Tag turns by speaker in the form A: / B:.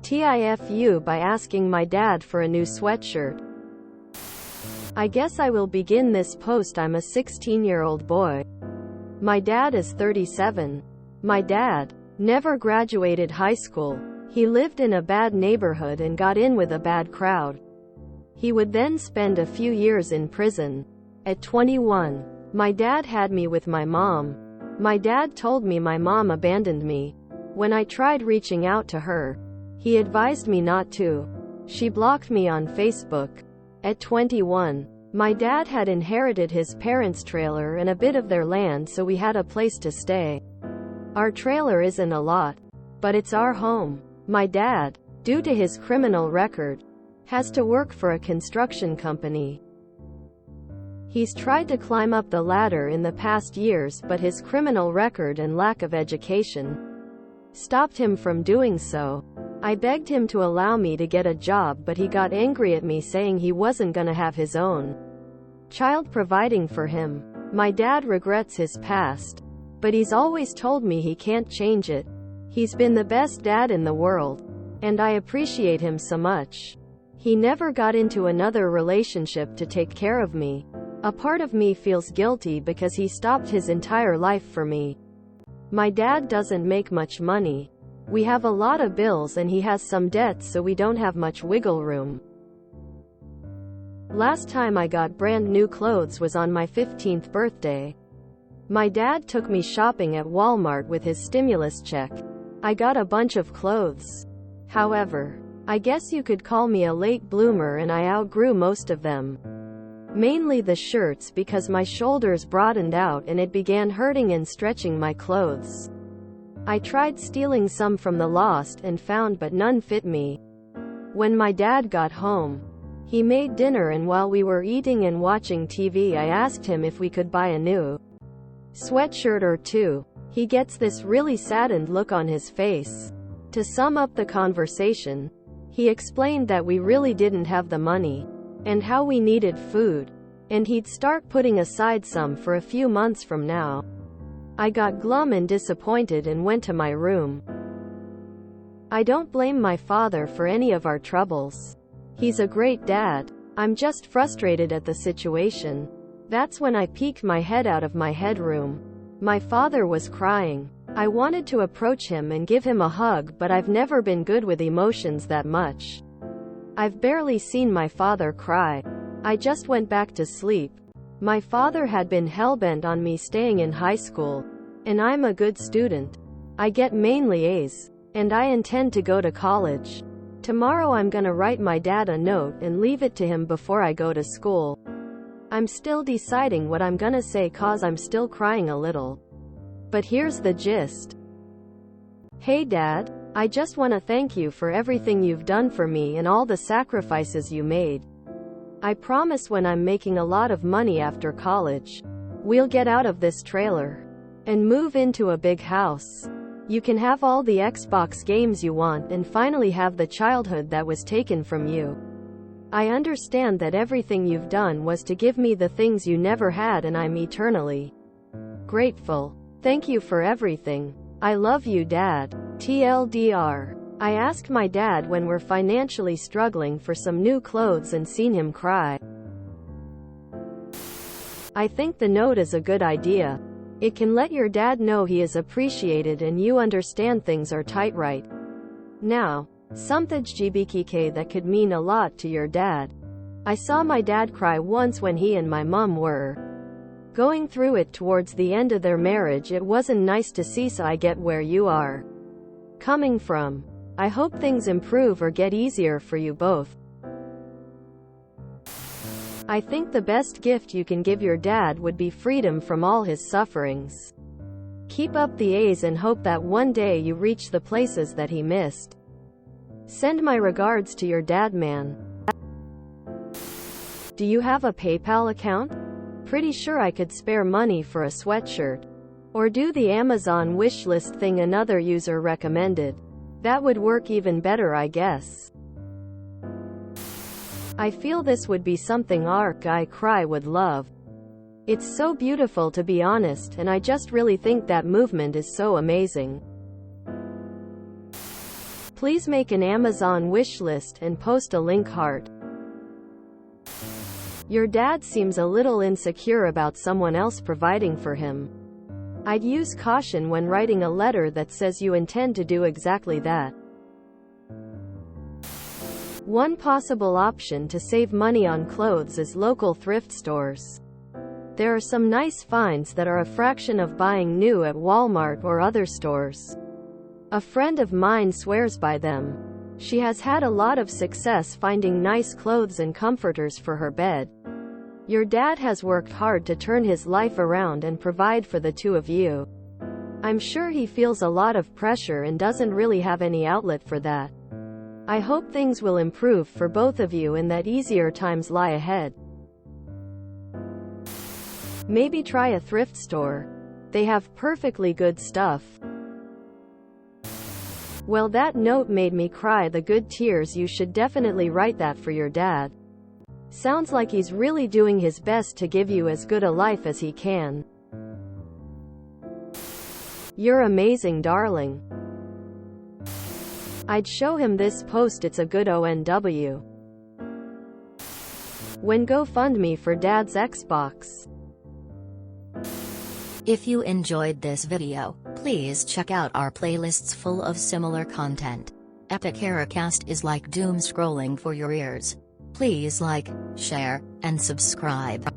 A: TIFU by asking my dad for a new sweatshirt. I guess I will begin this post. I'm a 16-year-old boy. My dad is 37. My dad never graduated high school. He lived in a bad neighborhood and got in with a bad crowd. He would then spend a few years in prison. At 21, my dad had me with my mom. My dad told me my mom abandoned me. When I tried reaching out to her, he advised me not to. She blocked me on Facebook. At 21, my dad had inherited his parents' trailer and a bit of their land, so we had a place to stay. Our trailer isn't a lot, but it's our home. My dad, due to his criminal record, has to work for a construction company. He's tried to climb up the ladder in the past years, but his criminal record and lack of education stopped him from doing so. I begged him to allow me to get a job, but he got angry at me, saying he wasn't gonna have his own child providing for him. My dad regrets his past, but he's always told me he can't change it. He's been the best dad in the world, and I appreciate him so much. He never got into another relationship to take care of me. A part of me feels guilty because he stopped his entire life for me. My dad doesn't make much money. We have a lot of bills and he has some debts, so we don't have much wiggle room. Last time I got brand new clothes was on my 15th birthday. My dad took me shopping at Walmart with his stimulus check. I got a bunch of clothes. However, I guess you could call me a late bloomer, and I outgrew most of them. Mainly the shirts, because my shoulders broadened out and it began hurting and stretching my clothes. I tried stealing some from the lost and found, but none fit me. When my dad got home, he made dinner, and while we were eating and watching TV, I asked him if we could buy a new sweatshirt or two. He gets this really saddened look on his face. To sum up the conversation, he explained that we really didn't have the money, and how we needed food, and he'd start putting aside some for a few months from now. I got glum and disappointed and went to my room. I don't blame my father for any of our troubles. He's a great dad. I'm just frustrated at the situation. That's when I peeked my head out of my headroom. My father was crying. I wanted to approach him and give him a hug, but I've never been good with emotions that much. I've barely seen my father cry. I just went back to sleep. My father had been hellbent on me staying in high school, and I'm a good student. I get mainly A's, and I intend to go to college. Tomorrow I'm gonna write my dad a note and leave it to him before I go to school. I'm still deciding what I'm gonna say, cause I'm still crying a little. But here's the gist. Hey Dad, I just wanna thank you for everything you've done for me and all the sacrifices you made. I promise when I'm making a lot of money after college, we'll get out of this trailer and move into a big house. You can have all the Xbox games you want and finally have the childhood that was taken from you. I understand that everything you've done was to give me the things you never had, and I'm eternally grateful. Thank you for everything. I love you, Dad. TLDR. I asked my dad when we're financially struggling for some new clothes and seen him cry. I think the note is a good idea. It can let your dad know he is appreciated and you understand things are tight right now. Something GBKK that could mean a lot to your dad. I saw my dad cry once when he and my mom were going through it towards the end of their marriage. It wasn't nice to see, so I get where you are coming from. I hope things improve or get easier for you both. I think the best gift you can give your dad would be freedom from all his sufferings. Keep up the A's and hope that one day you reach the places that he missed. Send my regards to your dad, man. Do you have a PayPal account? Pretty sure I could spare money for a sweatshirt. Or do the Amazon wishlist thing another user recommended. That would work even better, I guess. I feel this would be something our guy Cry would love. It's so beautiful, to be honest, and I just really think that movement is so amazing. Please make an Amazon wish list and post a link heart. Your dad seems a little insecure about someone else providing for him. I'd use caution when writing a letter that says you intend to do exactly that. One possible option to save money on clothes is local thrift stores. There are some nice finds that are a fraction of buying new at Walmart or other stores. A friend of mine swears by them. She has had a lot of success finding nice clothes and comforters for her bed. Your dad has worked hard to turn his life around and provide for the two of you. I'm sure he feels a lot of pressure and doesn't really have any outlet for that. I hope things will improve for both of you and that easier times lie ahead. Maybe try a thrift store. They have perfectly good stuff. Well, that note made me cry the good tears. You should definitely write that for your dad. Sounds like he's really doing his best to give you as good a life as he can. You're amazing, darling. I'd show him this post. It's a good ONW. When GoFundMe for Dad's Xbox.
B: If you enjoyed this video, please check out our playlists full of similar content. Epic Eracast is like doom scrolling for your ears. Please like, share, and subscribe.